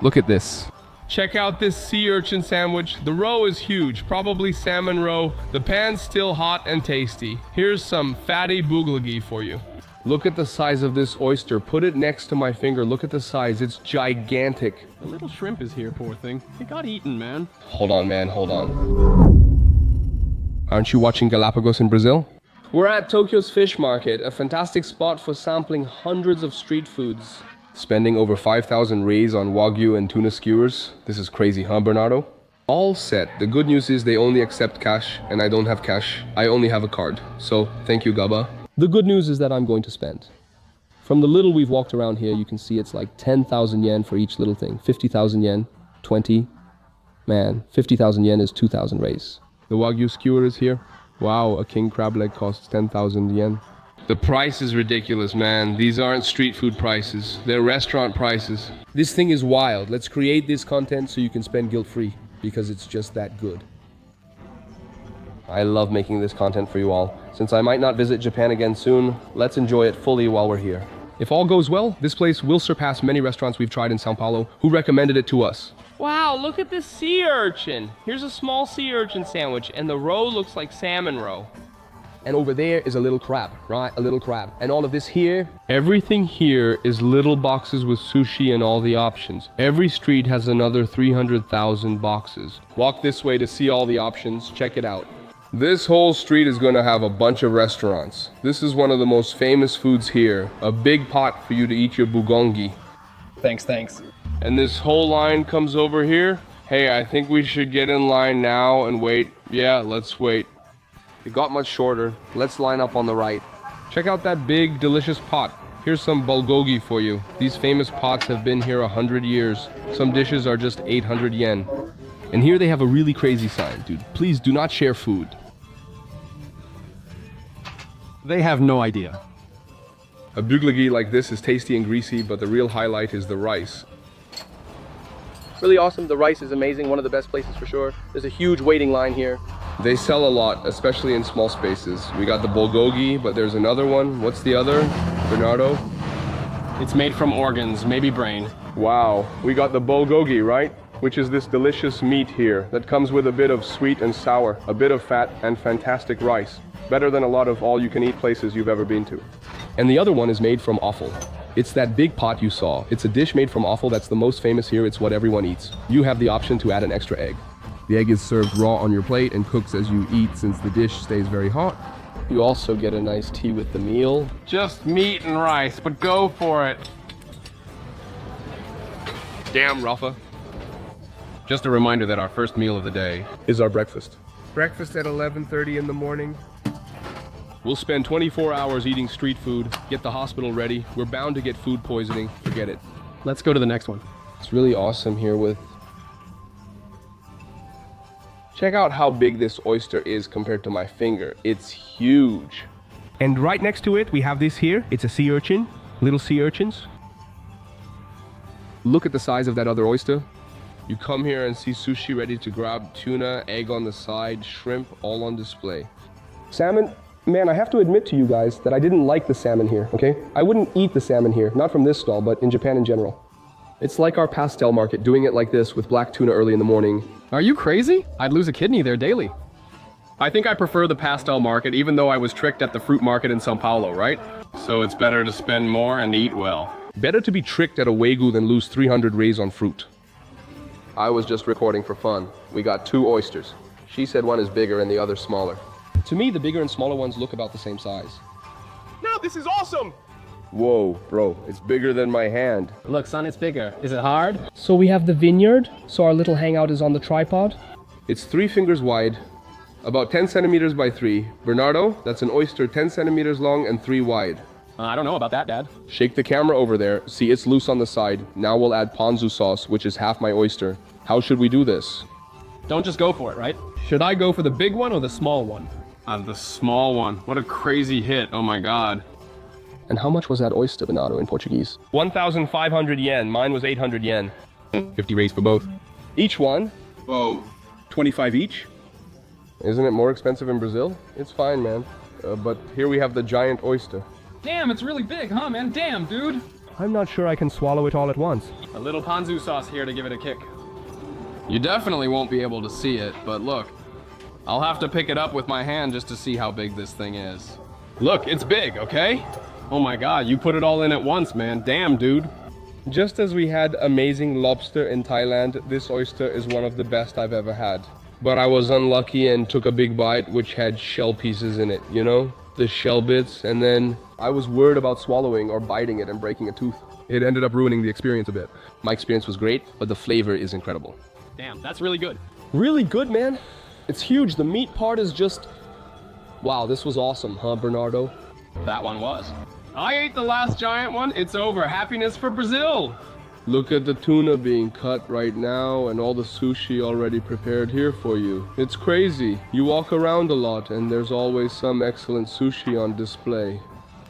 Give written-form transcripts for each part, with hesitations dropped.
Look at this. Check out this sea urchin sandwich. The roe is huge, probably salmon roe. The pan's still hot and tasty. Here's some fatty bulgogi for you. Look at the size of this oyster. Put it next to my finger. Look at the size. It's gigantic. The little shrimp is here, poor thing. He got eaten, man. Hold on, man. Hold on. Aren't you watching Galapagos in Brazil? We're at Tokyo's fish market, a fantastic spot for sampling hundreds of street foods. Spending over 5,000 reis on wagyu and tuna skewers. This is crazy, huh, Bernardo? All set. The good news is they only accept cash, and I don't have cash. I only have a card. So, thank you, Gaba. The good news is that I'm going to spend. From the little we've walked around here, you can see it's like 10,000 yen for each little thing. 50,000 yen, 20. Man, 50,000 yen is 2,000 reis. The wagyu skewer is here. Wow, a king crab leg costs 10,000 yen. The price is ridiculous, man. These aren't street food prices. They're restaurant prices. This thing is wild. Let's create this content so you can spend guilt-free, because it's just that good. I love making this content for you all. Since I might not visit Japan again soon, let's enjoy it fully while we're here. If all goes well, this place will surpass many restaurants we've tried in Sao Paulo who recommended it to us. Wow, look at this sea urchin. Here's a small sea urchin sandwich, and the roe looks like salmon roe. And over there is a little crab, right? A little crab. And all of this here, everything here is little boxes with sushi and all the options. Every street has another 300,000 boxes. Walk this way to see all the options. Check it out. This whole street is going to have a bunch of restaurants. This is one of the most famous foods here. A big pot for you to eat your bulgogi. Thanks. And this whole line comes over here. Hey, I think we should get in line now and wait. Yeah, let's wait. It got much shorter. Let's line up on the right. Check out that big, delicious pot. Here's some bulgogi for you. These famous pots have been here 100 years. Some dishes are just 800 yen. And here they have a really crazy sign, dude. Please do not share food. They have no idea. A bulgogi like this is tasty and greasy, but the real highlight is the rice. Really awesome. The rice is amazing. One of the best places for sure. There's a huge waiting line here. They sell a lot, especially in small spaces. We got the bulgogi, but there's another one. What's the other, Bernardo? It's made from organs, maybe brain. Wow, we got the bulgogi, right? Which is this delicious meat here that comes with a bit of sweet and sour, a bit of fat, and fantastic rice. Better than a lot of all-you-can-eat places you've ever been to. And the other one is made from offal. It's that big pot you saw. It's a dish made from offal that's the most famous here. It's what everyone eats. You have the option to add an extra egg. The egg is served raw on your plate and cooks as you eat since the dish stays very hot. You also get a nice tea with the meal. Just meat and rice, but go for it. Damn, Rafa. Just a reminder that our first meal of the day Is our breakfast. Breakfast at 11:30 in the morning. We'll spend 24 hours eating street food, get the hospital ready. We're bound to get food poisoning. Forget it. Let's go to the next one. It's really awesome here with... Check out how big this oyster is compared to my finger. It's huge. And right next to it, we have this here. It's a sea urchin, little sea urchins. Look at the size of that other oyster. You come here and see sushi ready to grab, tuna, egg on the side, shrimp, all on display. Salmon, man, I have to admit to you guys that I didn't like the salmon here, okay? I wouldn't eat the salmon here, not from this stall, but in Japan in general. It's like our pastel market, doing it like this with black tuna early in the morning. Are you crazy? I'd lose a kidney there daily. I think I prefer the pastel market, even though I was tricked at the fruit market in Sao Paulo, right? So it's better to spend more and eat well. Better to be tricked at a wagyu than lose 300 reis on fruit. I was just recording for fun. We got 2 oysters. She said one is bigger and the other smaller. To me, the bigger and smaller ones look about the same size. No, this is awesome! Whoa, bro, it's bigger than my hand. Look, son, it's bigger. Is it hard? So we have the vineyard, so our little hangout is on the tripod. It's 3 fingers wide, about 10 centimeters by 3. Bernardo, that's an oyster 10 centimeters long and 3 wide. I don't know about that, Dad. Shake the camera over there. See, it's loose on the side. Now we'll add ponzu sauce, which is half my oyster. How should we do this? Don't just go for it, right? Should I go for the big one or the small one? The small one. What a crazy hit. Oh my God. And how much was that oyster, Bernardo, in Portuguese? 1,500 yen. Mine was 800 yen. 50 reis for both. Each one? Whoa. 25 each? Isn't it more expensive in Brazil? It's fine, man. But here we have the giant oyster. Damn, it's really big, huh, man? Damn, dude. I'm not sure I can swallow it all at once. A little ponzu sauce here to give it a kick. You definitely won't be able to see it, but look. I'll have to pick it up with my hand just to see how big this thing is. Look, it's big, okay? Oh my god, you put it all in at once, man. Damn, dude. Just as we had amazing lobster in Thailand, this oyster is one of the best I've ever had. But I was unlucky and took a big bite which had shell pieces in it, you know? The shell bits, and then I was worried about swallowing or biting it and breaking a tooth. It ended up ruining the experience a bit. My experience was great, but the flavor is incredible. Damn, that's really good. Really good, man. It's huge. The meat part is just... Wow, this was awesome, huh, Bernardo? That one was. I ate the last giant one. It's over. Happiness for Brazil. Look at the tuna being cut right now and all the sushi already prepared here for you. It's crazy. You walk around a lot and there's always some excellent sushi on display.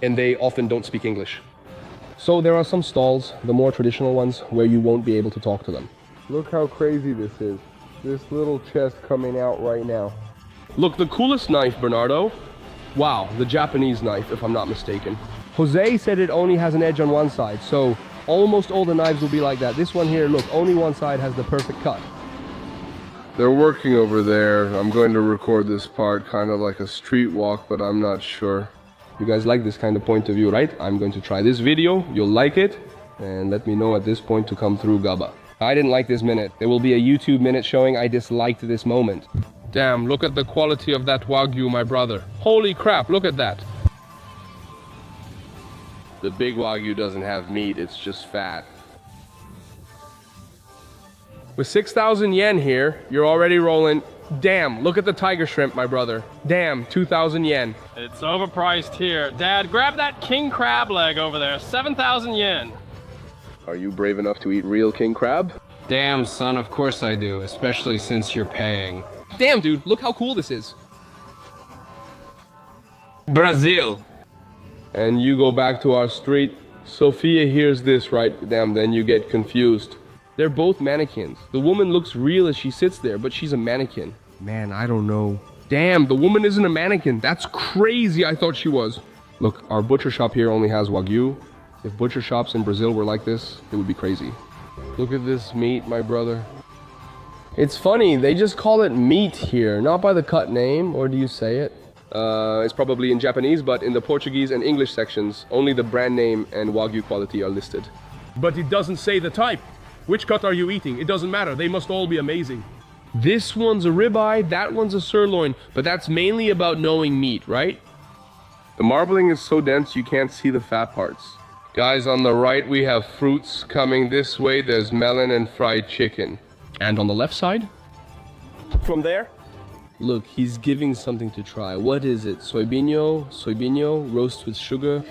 And they often don't speak English. So there are some stalls, the more traditional ones, where you won't be able to talk to them. Look how crazy this is. This little chest coming out right now. Look, the coolest knife, Bernardo. Wow, the Japanese knife, if I'm not mistaken. Jose said it only has an edge on one side, so almost all the knives will be like that. This one here, look, only one side has the perfect cut. They're working over there. I'm going to record this part kind of like a street walk, but I'm not sure. You guys like this kind of point of view, right? I'm going to try this video. You'll like it. And let me know at this point to come through, Gaba. I didn't like this minute. There will be a YouTube minute showing I disliked this moment. Damn, look at the quality of that Wagyu, my brother. Holy crap, look at that. The big Wagyu doesn't have meat, it's just fat. With 6,000 yen here, you're already rolling. Damn, look at the tiger shrimp, my brother. Damn, 2,000 yen. It's overpriced here. Dad, grab that king crab leg over there. 7,000 yen. Are you brave enough to eat real king crab? Damn, son, of course I do, especially since you're paying. Damn, dude, look how cool this is. Brazil. And you go back to our street. Sophia hears this, right? Damn, then you get confused. They're both mannequins. The woman looks real as she sits there, but she's a mannequin. Man, I don't know. Damn, the woman isn't a mannequin. That's crazy. I thought she was. Look, our butcher shop here only has Wagyu. If butcher shops in Brazil were like this, it would be crazy. Look at this meat, my brother. It's funny, they just call it meat here, not by the cut name, or do you say it? It's probably in Japanese, but in the Portuguese and English sections, only the brand name and Wagyu quality are listed. But it doesn't say the type. Which cut are you eating? It doesn't matter, they must all be amazing. This one's a ribeye, that one's a sirloin, but that's mainly about knowing meat, right? The marbling is so dense you can't see the fat parts. Guys, on the right we have fruits. Coming this way, there's melon and fried chicken. And on the left side? From there? Look, he's giving something to try. What is it? Soybeano, roast with sugar.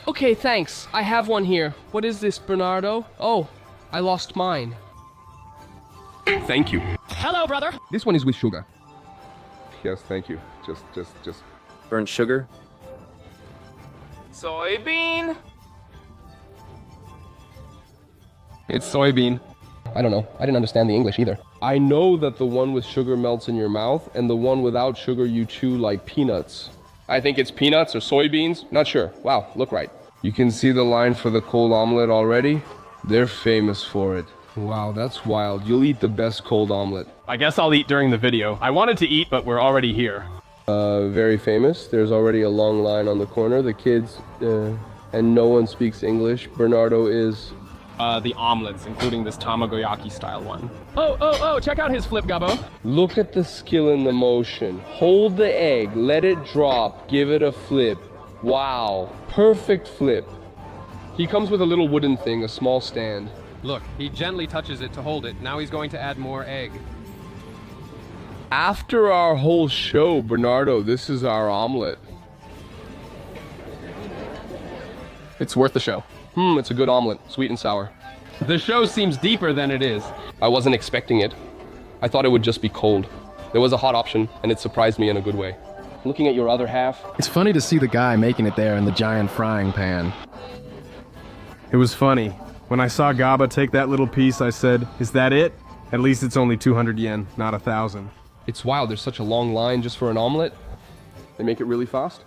Okay, thanks. I have one here. What is this, Bernardo? Oh, I lost mine. Thank you. Hello, brother. This one is with sugar. Yes, thank you. Just. Burnt sugar? Soybean. It's soybean. I don't know. I didn't understand the English either. I know that the one with sugar melts in your mouth, and the one without sugar you chew like peanuts. I think it's peanuts or soybeans. Not sure. Wow, look right. You can see the line for the cold omelet already. They're famous for it. Wow, that's wild. You'll eat the best cold omelet. I guess I'll eat during the video. I wanted to eat, but we're already here. Very famous. There's already a long line on the corner. The kids, and no one speaks English. Bernardo is... The omelets, including this tamagoyaki style one. Oh, check out his flip, Gabo. Look at the skill in the motion. Hold the egg, let it drop, give it a flip. Wow, perfect flip. He comes with a little wooden thing, a small stand. Look, he gently touches it to hold it. Now he's going to add more egg. After our whole show, Bernardo, this is our omelet. It's worth the show. It's a good omelet, sweet and sour. The show seems deeper than it is. I wasn't expecting it. I thought it would just be cold. There was a hot option, and it surprised me in a good way. Looking at your other half... It's funny to see the guy making it there in the giant frying pan. It was funny. When I saw Gaba take that little piece, I said, is that it? At least it's only 200 yen, not 1,000. It's wild, there's such a long line just for an omelet. They make it really fast.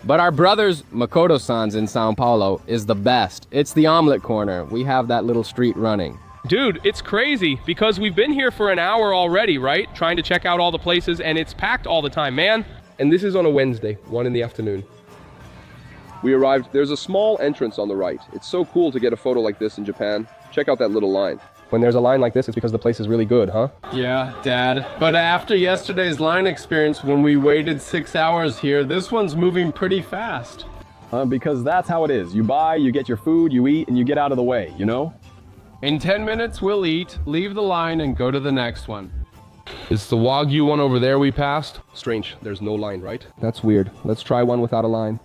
But our brother's Makoto-san's in Sao Paulo is the best. It's the omelet corner. We have that little street running. Dude, it's crazy because we've been here for an hour already, right? Trying to check out all the places and it's packed all the time, man. And this is on a Wednesday, 1 in the afternoon. We arrived, there's a small entrance on the right. It's so cool to get a photo like this in Japan. Check out that little line. When there's a line like this, it's because the place is really good, huh? Yeah, Dad. But after yesterday's line experience, when we waited 6 hours here, this one's moving pretty fast. Because that's how it is. You buy, you get your food, you eat, and you get out of the way, you know? In 10 minutes, we'll eat, leave the line, and go to the next one. It's the Wagyu one over there we passed. Strange, there's no line, right? That's weird. Let's try one without a line.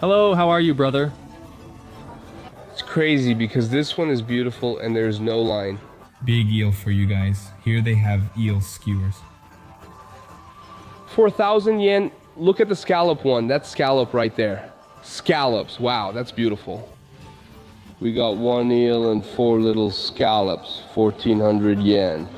Hello, how are you, brother? It's crazy because this one is beautiful and there's no line. Big eel for you guys. Here they have eel skewers. For 1,000 yen, look at the scallop one. That's scallop right there. Scallops, wow, that's beautiful. We got 1 eel and 4 little scallops, 1,400 yen.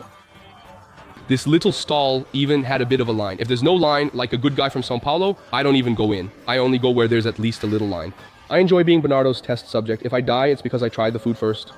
This little stall even had a bit of a line. If there's no line, like a good guy from Sao Paulo, I don't even go in. I only go where there's at least a little line. I enjoy being Bernardo's test subject. If I die, it's because I tried the food first.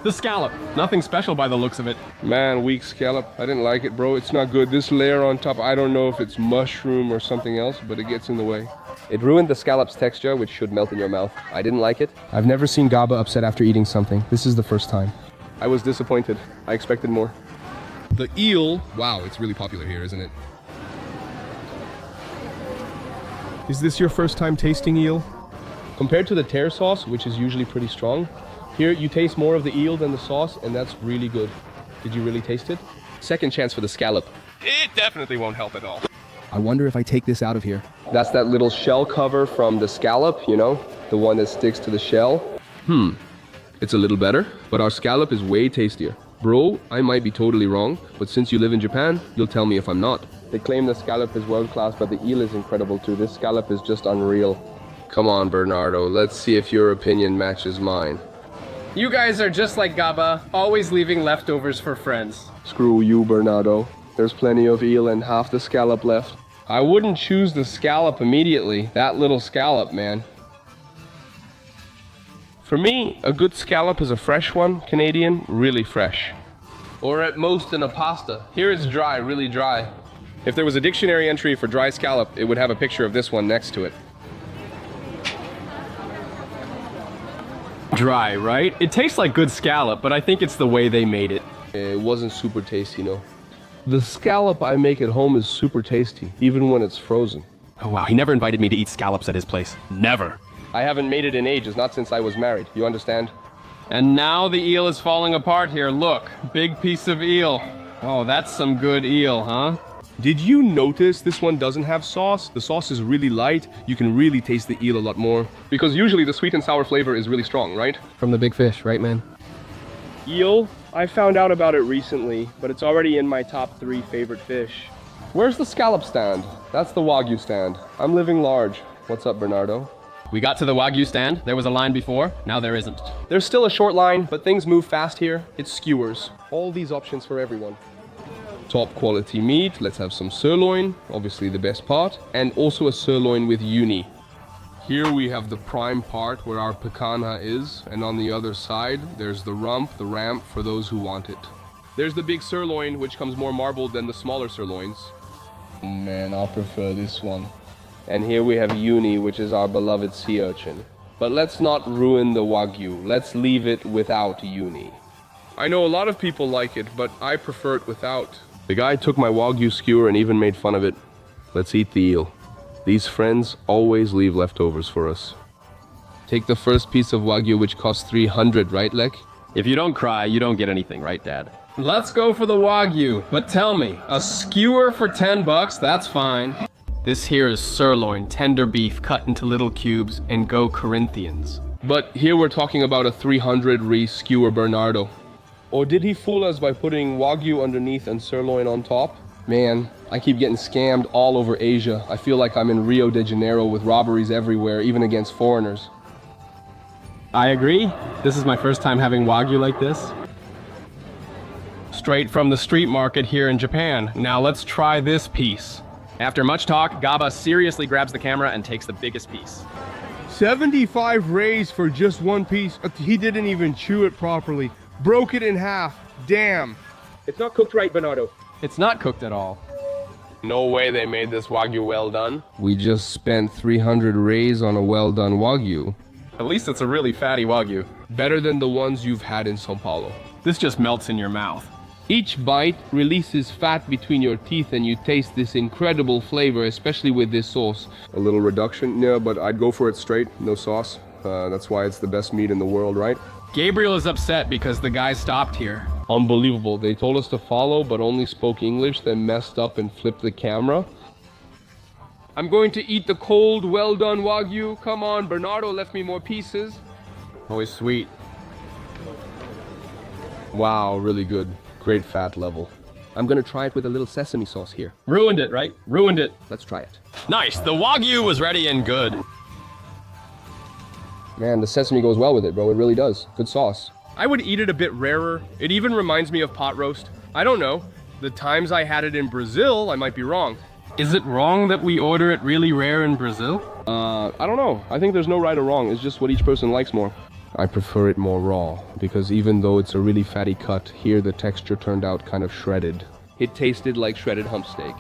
The scallop. Nothing special by the looks of it. Man, weak scallop. I didn't like it, bro. It's not good. This layer on top, I don't know if it's mushroom or something else, but it gets in the way. It ruined the scallop's texture, which should melt in your mouth. I didn't like it. I've never seen Gaba upset after eating something. This is the first time. I was disappointed. I expected more. The eel, wow, it's really popular here, isn't it? Is this your first time tasting eel? Compared to the tear sauce, which is usually pretty strong, here you taste more of the eel than the sauce, and that's really good. Did you really taste it? Second chance for the scallop. It definitely won't help at all. I wonder if I take this out of here. That's that little shell cover from the scallop, you know? The one that sticks to the shell. It's a little better, but our scallop is way tastier. Bro, I might be totally wrong, but since you live in Japan, you'll tell me if I'm not. They claim the scallop is world class, but the eel is incredible too. This scallop is just unreal. Come on, Bernardo, let's see if your opinion matches mine. You guys are just like Gaba, always leaving leftovers for friends. Screw you, Bernardo. There's plenty of eel and half the scallop left. I wouldn't choose the scallop immediately. That little scallop, man. For me, a good scallop is a fresh one, Canadian, really fresh. Or at most in a pasta. Here it's dry, really dry. If there was a dictionary entry for dry scallop, it would have a picture of this one next to it. Dry, right? It tastes like good scallop, but I think it's the way they made it. It wasn't super tasty, no. The scallop I make at home is super tasty, even when it's frozen. Oh wow, he never invited me to eat scallops at his place. Never. I haven't made it in ages, not since I was married, you understand? And now the eel is falling apart here. Look, big piece of eel. Oh, that's some good eel, huh? Did you notice this one doesn't have sauce? The sauce is really light. You can really taste the eel a lot more. Because usually the sweet and sour flavor is really strong, right? From the big fish, right, man? Eel? I found out about it recently, but it's already in my top 3 favorite fish. Where's the scallop stand? That's the Wagyu stand. I'm living large. What's up, Bernardo? We got to the Wagyu stand. There was a line before. Now there isn't. There's still a short line, but things move fast here. It's skewers. All these options for everyone. Top quality meat. Let's have some sirloin, obviously the best part, and also a sirloin with uni. Here we have the prime part where our picanha is, and on the other side, there's the rump, the ramp for those who want it. There's the big sirloin, which comes more marbled than the smaller sirloins. Man, I'll prefer this one. And here we have uni, which is our beloved sea urchin. But let's not ruin the Wagyu. Let's leave it without uni. I know a lot of people like it, but I prefer it without. The guy took my Wagyu skewer and even made fun of it. Let's eat the eel. These friends always leave leftovers for us. Take the first piece of Wagyu, which costs 300, right, Lek? If you don't cry, you don't get anything, right, Dad? Let's go for the Wagyu. But tell me, a skewer for 10 bucks, that's fine. This here is sirloin, tender beef cut into little cubes, and go Corinthians. But here we're talking about a 300 skewer Bernardo. Or did he fool us by putting Wagyu underneath and sirloin on top? Man, I keep getting scammed all over Asia. I feel like I'm in Rio de Janeiro with robberies everywhere, even against foreigners. I agree. This is my first time having Wagyu like this. straight from the street market here in Japan. Now let's try this piece. After much talk, Gaba seriously grabs the camera and takes the biggest piece. 75 rays for just one piece. He didn't even chew it properly. Broke it in half. Damn. It's not cooked right, Bernardo. It's not cooked at all. No way they made this Wagyu well done. We just spent 300 rays on a well done Wagyu. At least it's a really fatty Wagyu. Better than the ones you've had in Sao Paulo. This just melts in your mouth. Each bite releases fat between your teeth and you taste this incredible flavor, especially with this sauce. A little reduction, yeah, but I'd go for it straight, no sauce. That's why it's the best meat in the world, right? Gabriel is upset because the guy stopped here. Unbelievable. They told us to follow, but only spoke English, then messed up and flipped the camera. I'm going to eat the cold, well-done Wagyu. Come on, Bernardo left me more pieces. Always sweet. Wow, really good. Great fat level. I'm gonna try it with a little sesame sauce here. Ruined it, right? Ruined it. Let's try it. Nice, the Wagyu was ready and good. Man, the sesame goes well with it, bro. It really does. Good sauce. I would eat it a bit rarer. It even reminds me of pot roast. I don't know. The times I had it in Brazil, I might be wrong. Is it wrong that we order it really rare in Brazil? I don't know. I think there's no right or wrong. It's just what each person likes more. I prefer it more raw, because even though it's a really fatty cut, here the texture turned out kind of shredded. It tasted like shredded hump steak.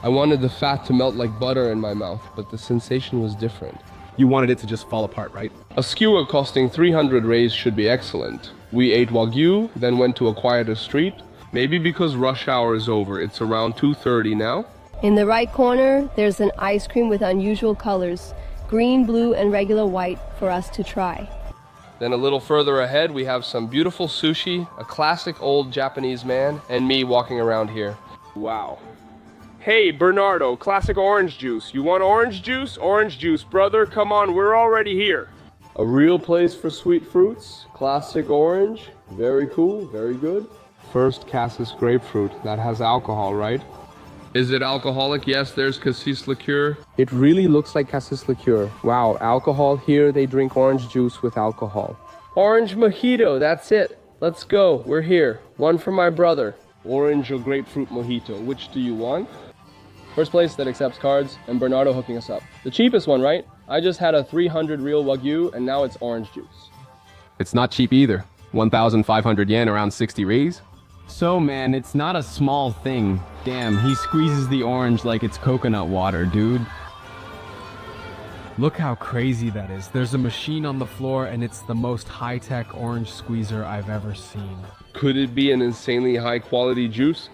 I wanted the fat to melt like butter in my mouth, but the sensation was different. You wanted it to just fall apart, right? A skewer costing 300 rays should be excellent. We ate Wagyu, then went to a quieter street. Maybe because rush hour is over. It's around 2:30 now. In the right corner, there's an ice cream with unusual colors, green, blue, and regular white for us to try. Then a little further ahead, we have some beautiful sushi, a classic old Japanese man, and me walking around here. Wow. Hey, Bernardo, classic orange juice. You want orange juice? Orange juice, brother. Come on, we're already here. A real place for sweet fruits. Classic orange. Very cool, very good. First Cassis grapefruit. That has alcohol, right? Is it alcoholic? Yes, there's cassis liqueur. It really looks like cassis liqueur. Wow, alcohol. Here they drink orange juice with alcohol. Orange mojito, that's it. Let's go, we're here. One for my brother. Orange or grapefruit mojito, which do you want? First place that accepts cards, and Bernardo hooking us up. The cheapest one, right? I just had a 300 real Wagyu, and now it's orange juice. It's not cheap either. 1,500 yen, around 60 reais. So man, it's not a small thing. Damn, he squeezes the orange like it's coconut water, dude. Look how crazy that is. There's a machine on the floor and it's the most high-tech orange squeezer I've ever seen. Could it be an insanely high quality juice?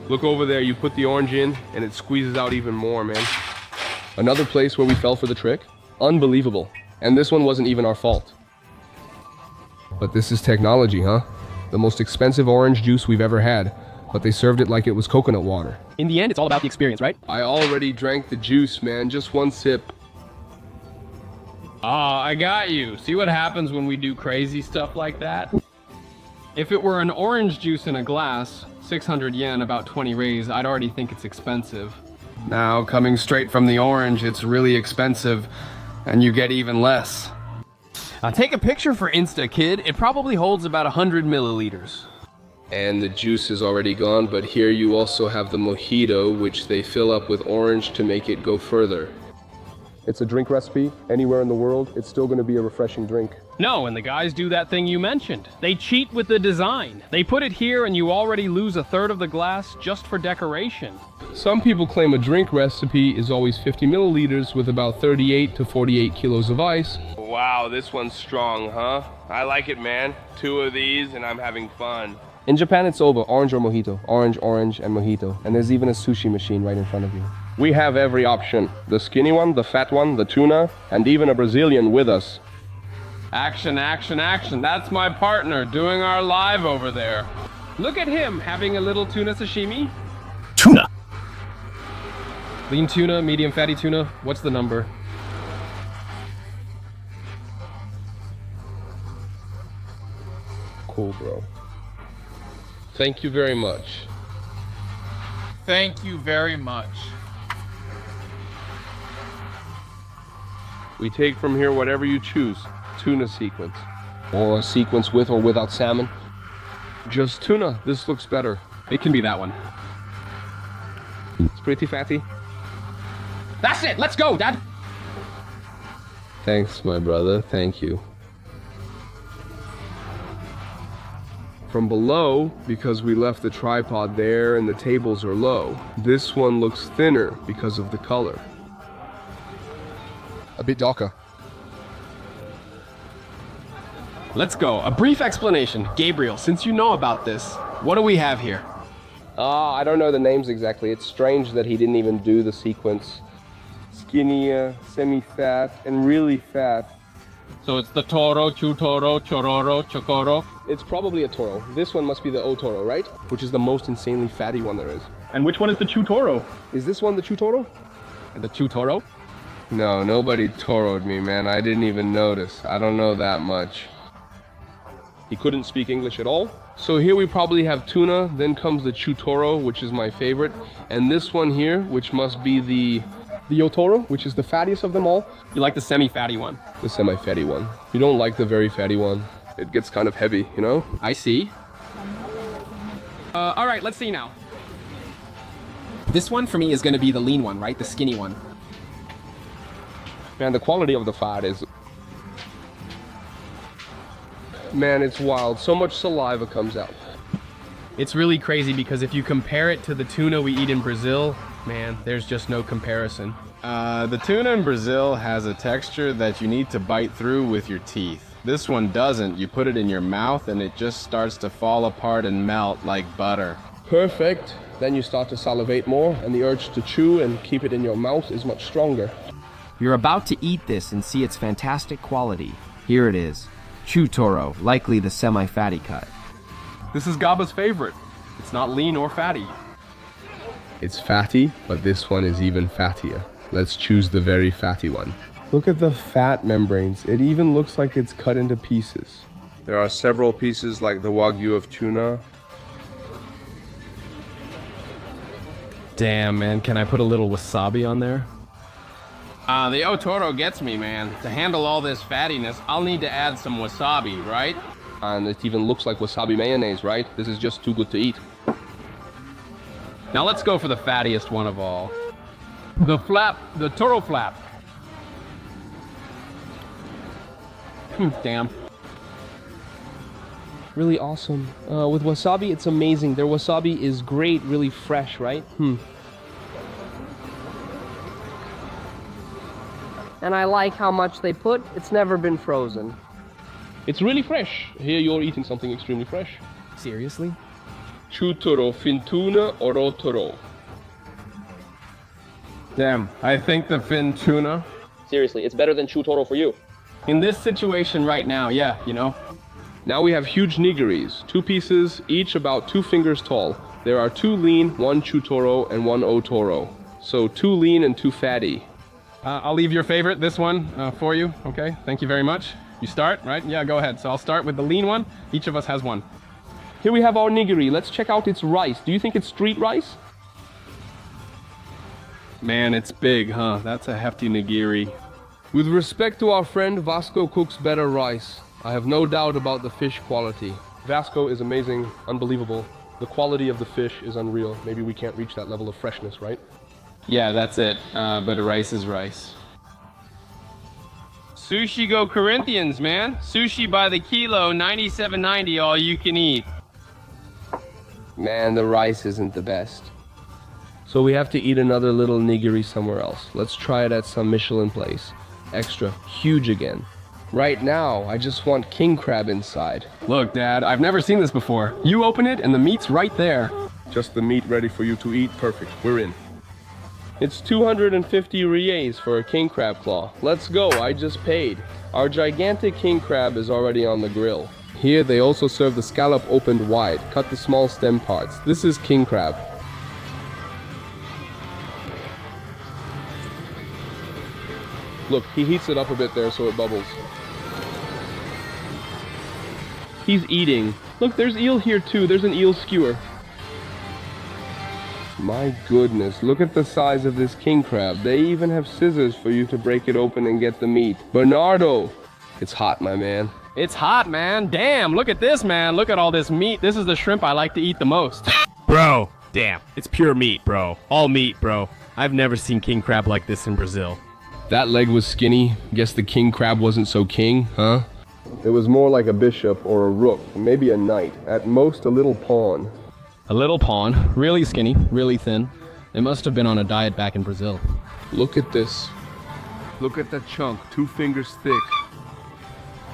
Look over there, you put the orange in and it squeezes out even more, man. Another place where we fell for the trick? Unbelievable. And this one wasn't even our fault. But this is technology, huh? The most expensive orange juice we've ever had, but they served it like it was coconut water. In the end, it's all about the experience, right? I already drank the juice, man. Just one sip. Ah, I got you. See what happens when we do crazy stuff like that? If it were an orange juice in a glass, 600 yen, about 20 reis, I'd already think it's expensive. Now, coming straight from the orange, it's really expensive, and you get even less. Take a picture for Insta, kid. It probably holds about 100 milliliters. And the juice is already gone, but here you also have the mojito, which they fill up with orange to make it go further. It's a drink recipe. Anywhere in the world, it's still going to be a refreshing drink. No, and the guys do that thing you mentioned. They cheat with the design. They put it here and you already lose a third of the glass just for decoration. Some people claim a drink recipe is always 50 milliliters with about 38 to 48 kilos of ice. Wow, this one's strong, huh? I like it, man. 2 of these and I'm having fun. In Japan, it's over. Orange or mojito. Orange, orange, and mojito. And there's even a sushi machine right in front of you. We have every option. The skinny one, the fat one, the tuna, and even a Brazilian with us. Action, action, action. That's my partner doing our live over there. Look at him having a little tuna sashimi. Tuna. Lean tuna, medium fatty tuna. What's the number? Cool, bro. Thank you very much. Thank you very much. We take from here whatever you choose. Tuna sequence. Or a sequence with or without salmon. Just tuna. This looks better. It can be that one. It's pretty fatty. That's it! Let's go, Dad! Thanks, my brother. Thank you. From below, because we left the tripod there and the tables are low, this one looks thinner because of the color. A bit darker. Let's go. A brief explanation. Gabriel, since you know about this, what do we have here? I don't know the names exactly. It's strange that he didn't even do the sequence. Skinny, semi-fat, and really fat. So it's the toro, chutoro, chororo, chocoro. It's probably a toro. This one must be the otoro, right? Which is the most insanely fatty one there is. And which one is the chutoro? Is this one the chutoro? The chutoro? No, nobody toroed me, man. I didn't even notice. I don't know that much. He couldn't speak English at all. So here we probably have tuna, then comes the chutoro, which is my favorite, and this one here, which must be the otoro, which is the fattiest of them all. You like the semi-fatty one? The semi-fatty one. You don't like the very fatty one. It gets kind of heavy, you know? I see. All right, let's see now. This one for me is gonna be the lean one, right? The skinny one. Man, the quality of the fat is... Man, it's wild. So much saliva comes out. It's really crazy because if you compare it to the tuna we eat in Brazil, man, there's just no comparison. The tuna in Brazil has a texture that you need to bite through with your teeth. This one doesn't. You put it in your mouth and it just starts to fall apart and melt like butter. Perfect. Then you start to salivate more, and the urge to chew and keep it in your mouth is much stronger. You're about to eat this and see its fantastic quality. Here it is. Chutoro, likely the semi-fatty cut. This is Gaba's favorite. It's not lean or fatty. It's fatty, but this one is even fattier. Let's choose the very fatty one. Look at the fat membranes. It even looks like it's cut into pieces. There are several pieces like the Wagyu of tuna. Damn, man, can I put a little wasabi on there? The otoro gets me, man. To handle all this fattiness, I'll need to add some wasabi, right? And it even looks like wasabi mayonnaise, right? This is just too good to eat. Now let's go for the fattiest one of all. The toro flap. Damn. Really awesome. With wasabi, it's amazing. Their wasabi is great, really fresh, right? And I like how much they put. It's never been frozen. It's really fresh. Here you're eating something extremely fresh. Seriously? Chutoro, fin tuna, or otoro. Damn, I think the fin tuna. Seriously, it's better than chutoro for you. In this situation right now, yeah, you know. Now we have huge nigiris, 2 pieces, each about 2 fingers tall. There are 2 lean, 1 chutoro, and 1 otoro. So 2 lean and 2 fatty. I'll leave your favorite, this one, for you, okay? Thank you very much. You start, right? Yeah, go ahead. So I'll start with the lean one. Each of us has one. Here we have our nigiri. Let's check out its rice. Do you think it's street rice? Man, it's big, huh? That's a hefty nigiri. With respect to our friend, Vasco cooks better rice. I have no doubt about the fish quality. Vasco is amazing, unbelievable. The quality of the fish is unreal. Maybe we can't reach that level of freshness, right? Yeah, that's it. But rice is rice. Sushi go Corinthians, man. Sushi by the kilo, $97.90, all you can eat. Man, the rice isn't the best. So we have to eat another little nigiri somewhere else. Let's try it at some Michelin place. Extra huge again. Right now, I just want king crab inside. Look, Dad, I've never seen this before. You open it and the meat's right there. Just the meat ready for you to eat. Perfect. We're in. It's 250 reais for a king crab claw. Let's go, I just paid. Our gigantic king crab is already on the grill. Here they also serve the scallop opened wide. Cut the small stem parts. This is king crab. Look, he heats it up a bit there so it bubbles. He's eating. Look, there's eel here too. There's an eel skewer. My goodness, look at the size of this king crab. They even have scissors for you to break it open and get the meat. Bernardo! It's hot, my man. It's hot, man. Damn, look at this, man. Look at all this meat. This is the shrimp I like to eat the most. Bro, damn, it's pure meat, bro. All meat, bro. I've never seen king crab like this in Brazil. That leg was skinny. Guess the king crab wasn't so king, huh? It was more like a bishop or a rook, maybe a knight. At most, a little pawn. A little pawn, really skinny, really thin. It must have been on a diet back in Brazil. Look at this. Look at that chunk, 2 fingers thick.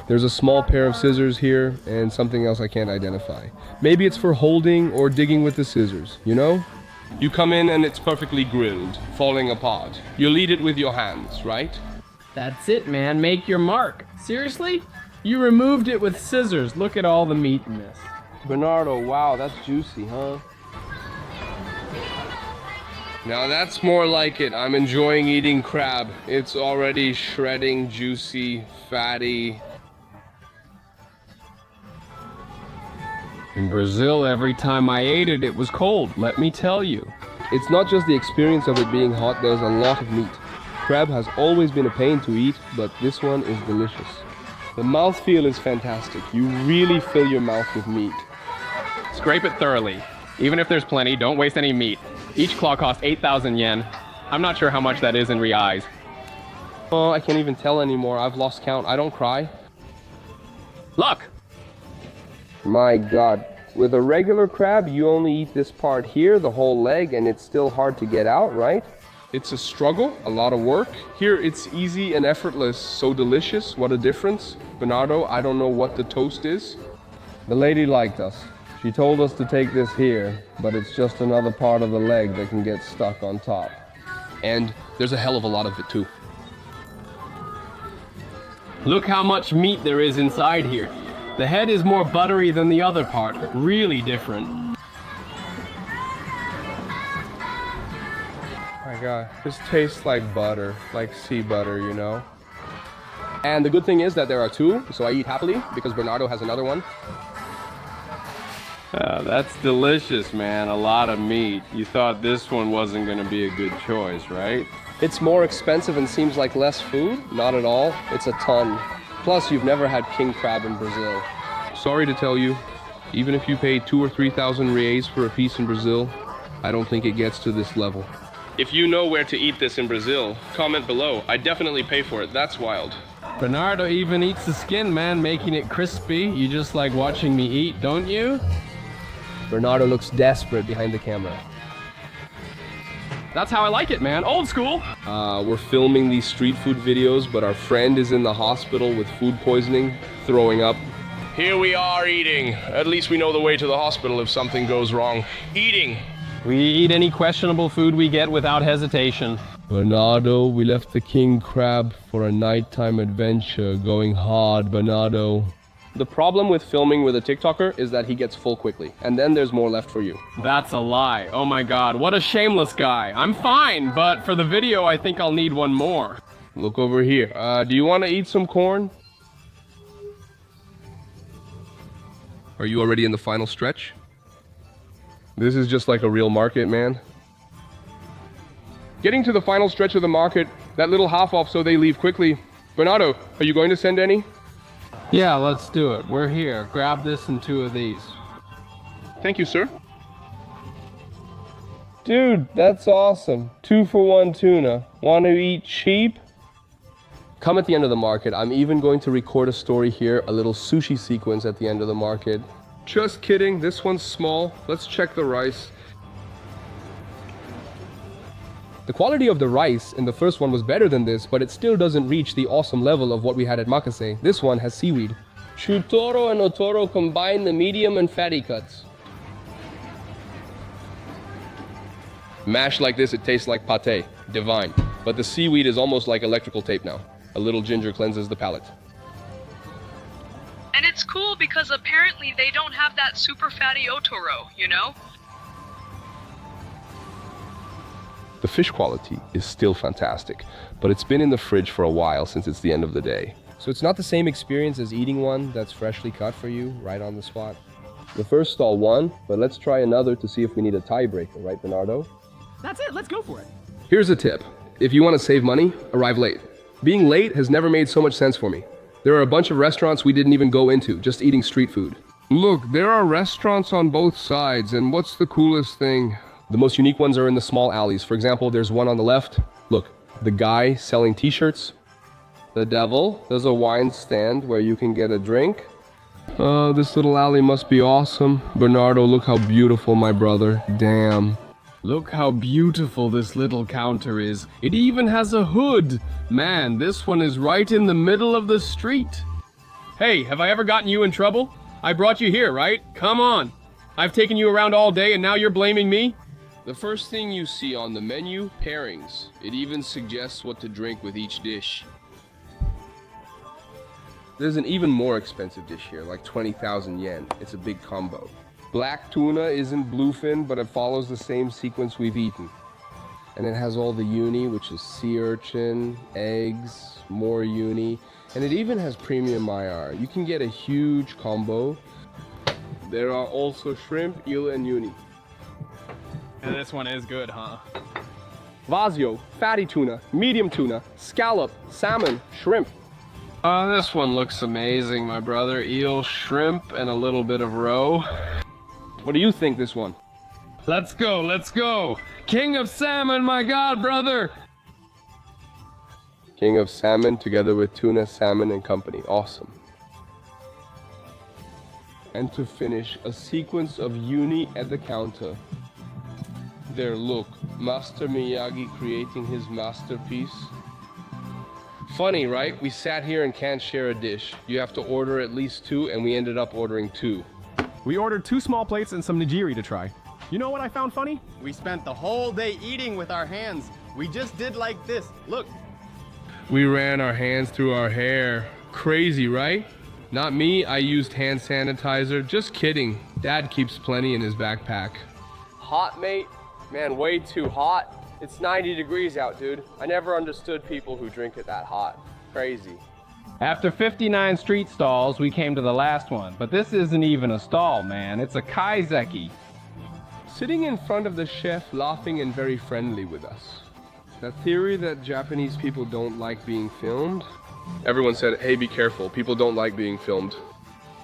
There's a small pair of scissors here and something else I can't identify. Maybe it's for holding or digging with the scissors, you know? You come in and it's perfectly grilled, falling apart. You'll eat it with your hands, right? That's it, man. Make your mark. Seriously? You removed it with scissors. Look at all the meat in this. Bernardo, wow, that's juicy, huh? Now that's more like it. I'm enjoying eating crab. It's already shredding, juicy, fatty. In Brazil, every time I ate it, it was cold, let me tell you. It's not just the experience of it being hot, there's a lot of meat. Crab has always been a pain to eat, but this one is delicious. The mouthfeel is fantastic. You really fill your mouth with meat. Scrape it thoroughly. Even if there's plenty, don't waste any meat. Each claw costs 8,000 yen. I'm not sure how much that is in reais. Oh, I can't even tell anymore. I've lost count. I don't cry. Look! My God. With a regular crab, you only eat this part here, the whole leg, and it's still hard to get out, right? It's a struggle, a lot of work. Here, it's easy and effortless, so delicious. What a difference. Bernardo, I don't know what the toast is. The lady liked us. She told us to take this here, but it's just another part of the leg that can get stuck on top. And there's a hell of a lot of it too. Look how much meat there is inside here. The head is more buttery than the other part. Really different. My God, this tastes like butter, like sea butter, you know? And the good thing is that there are 2, so I eat happily because Bernardo has another one. That's delicious, man. A lot of meat. You thought this one wasn't going to be a good choice, right? It's more expensive and seems like less food. Not at all. It's a ton. Plus, you've never had king crab in Brazil. Sorry to tell you, even if you pay 2,000 or 3,000 reais for a piece in Brazil, I don't think it gets to this level. If you know where to eat this in Brazil, comment below. I'd definitely pay for it. That's wild. Bernardo even eats the skin, man, making it crispy. You just like watching me eat, don't you? Bernardo looks desperate behind the camera. That's how I like it, man. Old school. We're filming these street food videos, but our friend is in the hospital with food poisoning, throwing up. Here we are eating. At least we know the way to the hospital if something goes wrong. Eating. We eat any questionable food we get without hesitation. Bernardo, we left the king crab for a nighttime adventure. Going hard, Bernardo. The problem with filming with a TikToker is that he gets full quickly, and then there's more left for you. That's a lie. Oh my God, what a shameless guy. I'm fine, but for the video, I think I'll need one more. Look over here. Do you want to eat some corn? Are you already in the final stretch? This is just like a real market, man. Getting to the final stretch of the market, that little half off so they leave quickly. Bernardo, are you going to send any? Yeah, let's do it. We're here. Grab this and 2 of these. Thank you, sir. Dude, that's awesome. 2 for 1 tuna. Want to eat cheap? Come at the end of the market. I'm even going to record a story here, a little sushi sequence at the end of the market. Just kidding, this one's small. Let's check the rice. The quality of the rice in the first one was better than this, but it still doesn't reach the awesome level of what we had at Makase. This one has seaweed. Chutoro and Otoro combine the medium and fatty cuts. Mashed like this, it tastes like pate. Divine. But the seaweed is almost like electrical tape now. A little ginger cleanses the palate. And it's cool because apparently they don't have that super fatty Otoro, you know? The fish quality is still fantastic, but it's been in the fridge for a while since it's the end of the day. So it's not the same experience as eating one that's freshly cut for you, right on the spot. The first stall won, but let's try another to see if we need a tiebreaker, right, Bernardo? That's it, let's go for it. Here's a tip. If you want to save money, arrive late. Being late has never made so much sense for me. There are a bunch of restaurants we didn't even go into, just eating street food. Look, there are restaurants on both sides, and what's the coolest thing? The most unique ones are in the small alleys. For example, there's one on the left. Look, the guy selling t-shirts. The devil. There's a wine stand where you can get a drink. This little alley must be awesome. Bernardo, look how beautiful, my brother. Damn. Look how beautiful this little counter is. It even has a hood. Man, this one is right in the middle of the street. Hey, have I ever gotten you in trouble? I brought you here, right? Come on. I've taken you around all day and now you're blaming me? The first thing you see on the menu, pairings. It even suggests what to drink with each dish. There's an even more expensive dish here, like 20,000 yen. It's a big combo. Black tuna isn't bluefin, but it follows the same sequence we've eaten. And it has all the uni, which is sea urchin, eggs, more uni, and it even has premium IR. You can get a huge combo. There are also shrimp, eel, and uni. And this one is good, huh? Vasio, fatty tuna, medium tuna, scallop, salmon, shrimp. This one looks amazing, my brother. Eel, shrimp, and a little bit of roe. What do you think, this one? Let's go, let's go! King of salmon, my god, brother! King of salmon together with tuna, salmon, and company. Awesome. And to finish, a sequence of uni at the counter. There, look, Master Miyagi creating his masterpiece. Funny, right? We sat here and can't share a dish. You have to order at least 2, and we ended up ordering 2. We ordered 2 small plates and some nigiri to try. You know what I found funny? We spent the whole day eating with our hands. We just did like this. Look. We ran our hands through our hair. Crazy, right? Not me, I used hand sanitizer. Just kidding. Dad keeps plenty in his backpack. Hot, mate? Man, way too hot. It's 90 degrees out, dude. I never understood people who drink it that hot. Crazy. After 59 street stalls, we came to the last one. But this isn't even a stall, man. It's a kaiseki. Sitting in front of the chef, laughing and very friendly with us. That theory that Japanese people don't like being filmed. Everyone said, hey, be careful. People don't like being filmed.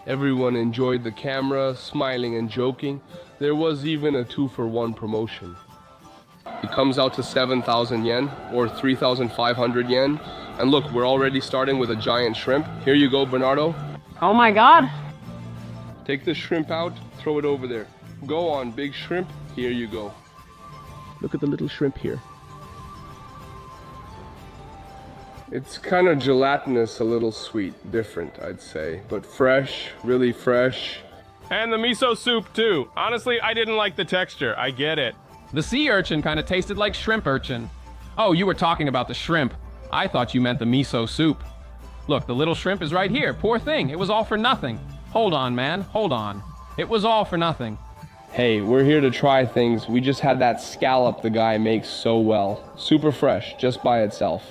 Everyone enjoyed the camera, smiling and joking. There was even a 2-for-1 promotion. It comes out to 7,000 yen or 3,500 yen. And look, we're already starting with a giant shrimp. Here you go, Bernardo. Oh my god. Take the shrimp out, throw it over there. Go on, big shrimp. Here you go. Look at the little shrimp here. It's kind of gelatinous, a little sweet. Different, I'd say. But fresh, really fresh. And the miso soup, too. Honestly, I didn't like the texture. I get it. The sea urchin kind of tasted like shrimp urchin. Oh, you were talking about the shrimp. I thought you meant the miso soup. Look, the little shrimp is right here. Poor thing. It was all for nothing. Hold on, man. Hold on. It was all for nothing. Hey, we're here to try things. We just had that scallop the guy makes so well. Super fresh, just by itself.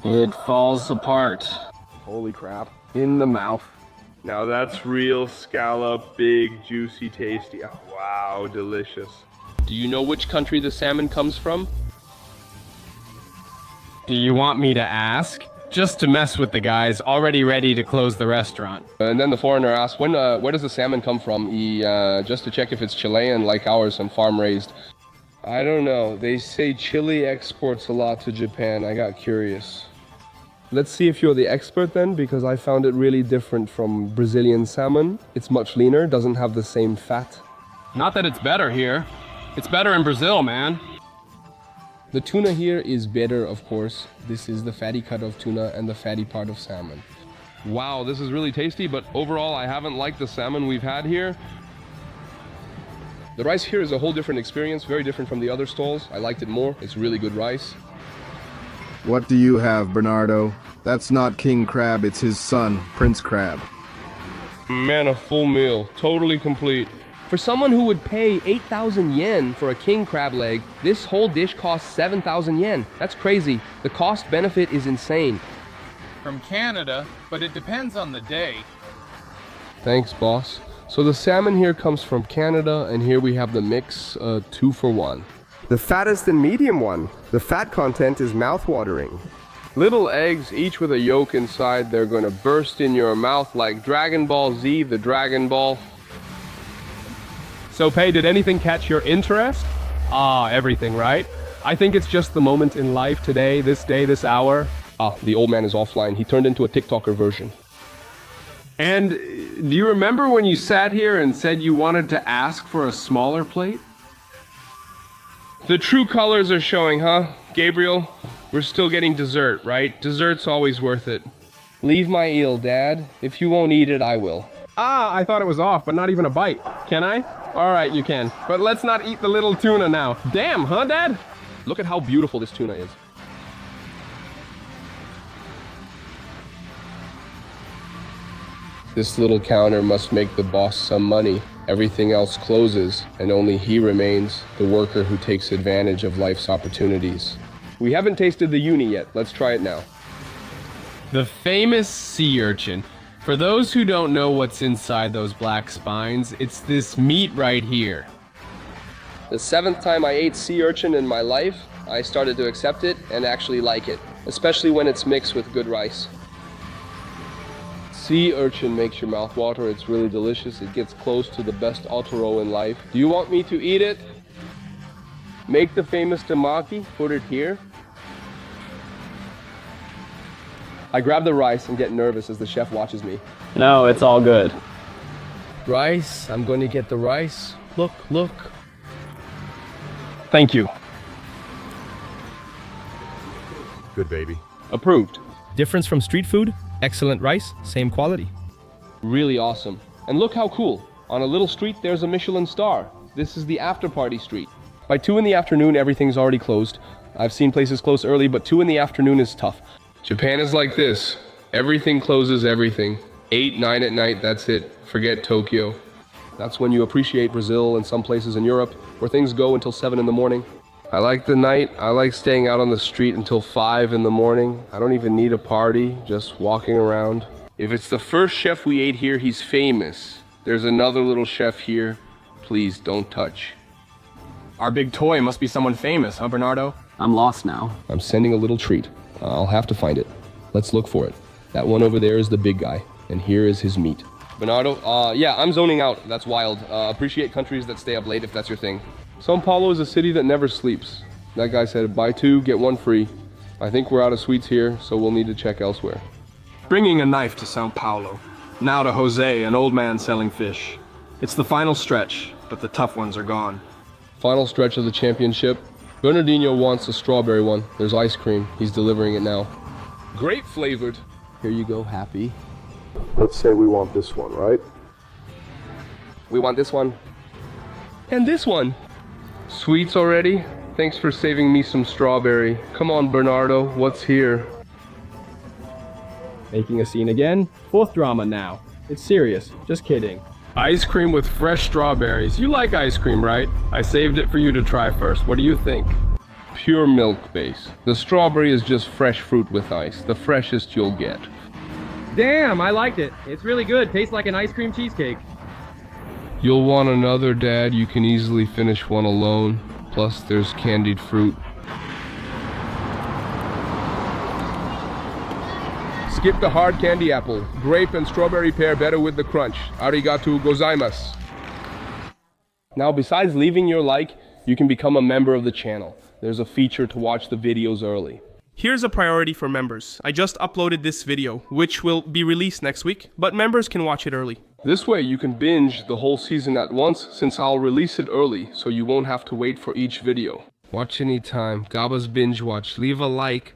It falls apart. Holy crap. In the mouth. Now that's real scallop, big, juicy, tasty. Oh, wow, delicious. Do you know which country the salmon comes from? Do you want me to ask? Just to mess with the guys, already ready to close the restaurant. And then the foreigner asked, where does the salmon come from? Just to check if it's Chilean like ours and farm raised. I don't know. They say Chile exports a lot to Japan. I got curious. Let's see if you're the expert then, because I found it really different from Brazilian salmon. It's much leaner, doesn't have the same fat. Not that it's better here. It's better in Brazil, man. The tuna here is better, of course. This is the fatty cut of tuna and the fatty part of salmon. Wow, this is really tasty, but overall I haven't liked the salmon we've had here. The rice here is a whole different experience, very different from the other stalls. I liked it more. It's really good rice. What do you have, Bernardo? That's not King Crab, it's his son, Prince Crab. Man, a full meal. Totally complete. For someone who would pay 8,000 yen for a king crab leg, this whole dish costs 7,000 yen. That's crazy. The cost benefit is insane. From Canada, but it depends on the day. Thanks, boss. So the salmon here comes from Canada, and here we have the mix, 2-for-1. The fattest and medium one. The fat content is mouth-watering. Little eggs, each with a yolk inside. They're gonna burst in your mouth like Dragon Ball Z, the Dragon Ball. So, Pei, did anything catch your interest? Everything, right? I think it's just the moment in life today, this hour. The old man is offline. He turned into a TikToker version. And do you remember when you sat here and said you wanted to ask for a smaller plate? The true colors are showing, huh? Gabriel, we're still getting dessert, right? Dessert's always worth it. Leave my eel, Dad. If you won't eat it, I will. I thought it was off, but not even a bite. Can I? All right, you can. But let's not eat the little tuna now. Damn, huh, Dad? Look at how beautiful this tuna is. This little counter must make the boss some money. Everything else closes, and only he remains, the worker who takes advantage of life's opportunities. We haven't tasted the uni yet. Let's try it now. The famous sea urchin. For those who don't know what's inside those black spines, it's this meat right here. The 7th time I ate sea urchin in my life, I started to accept it and actually like it, especially when it's mixed with good rice. Sea urchin makes your mouth water. It's really delicious. It gets close to the best otoro in life. Do you want me to eat it? Make the famous temaki, put it here. I grab the rice and get nervous as the chef watches me. No, it's all good. Rice, I'm going to get the rice. Look, look. Thank you. Good baby. Approved. Difference from street food? Excellent rice, same quality. Really awesome. And look how cool. On a little street, there's a Michelin star. This is the after party street. By 2 in the afternoon, everything's already closed. I've seen places close early, but 2 in the afternoon is tough. Japan is like this. Everything closes everything. 8, 9 at night, that's it. Forget Tokyo. That's when you appreciate Brazil and some places in Europe where things go until 7 in the morning. I like the night. I like staying out on the street until 5 in the morning. I don't even need a party, just walking around. If it's the first chef we ate here, he's famous. There's another little chef here. Please don't touch. Our big toy must be someone famous, huh, Bernardo? I'm lost now. I'm sending a little treat. I'll have to find it. Let's look for it. That one over there is the big guy, and here is his meat. Bernardo, yeah, I'm zoning out. That's wild. Appreciate countries that stay up late if that's your thing. São Paulo is a city that never sleeps. That guy said, buy 2, get 1 free. I think we're out of sweets here, so we'll need to check elsewhere. Bringing a knife to Sao Paulo. Now to Jose, an old man selling fish. It's the final stretch, but the tough ones are gone. Final stretch of the championship. Bernardino wants a strawberry one. There's ice cream. He's delivering it now. Grape flavored. Here you go, Happy. Let's say we want this one, right? We want this one. And this one. Sweets already? Thanks for saving me some strawberry. Come on, Bernardo, what's here? Making a scene again? 4th drama now. It's serious. Just kidding. Ice cream with fresh strawberries. You like ice cream, right? I saved it for you to try first. What do you think? Pure milk base. The strawberry is just fresh fruit with ice. The freshest you'll get. Damn, I liked it. It's really good. Tastes like an ice cream cheesecake. You'll want another, Dad. You can easily finish one alone. Plus, there's candied fruit. Skip the hard candy apple. Grape and strawberry pair better with the crunch. Arigatou gozaimasu. Now, besides leaving your like, you can become a member of the channel. There's a feature to watch the videos early. Here's a priority for members. I just uploaded this video, which will be released next week, but members can watch it early. This way you can binge the whole season at once, since I'll release it early, so you won't have to wait for each video. Watch anytime. Gaba's Binge Watch. Leave a like,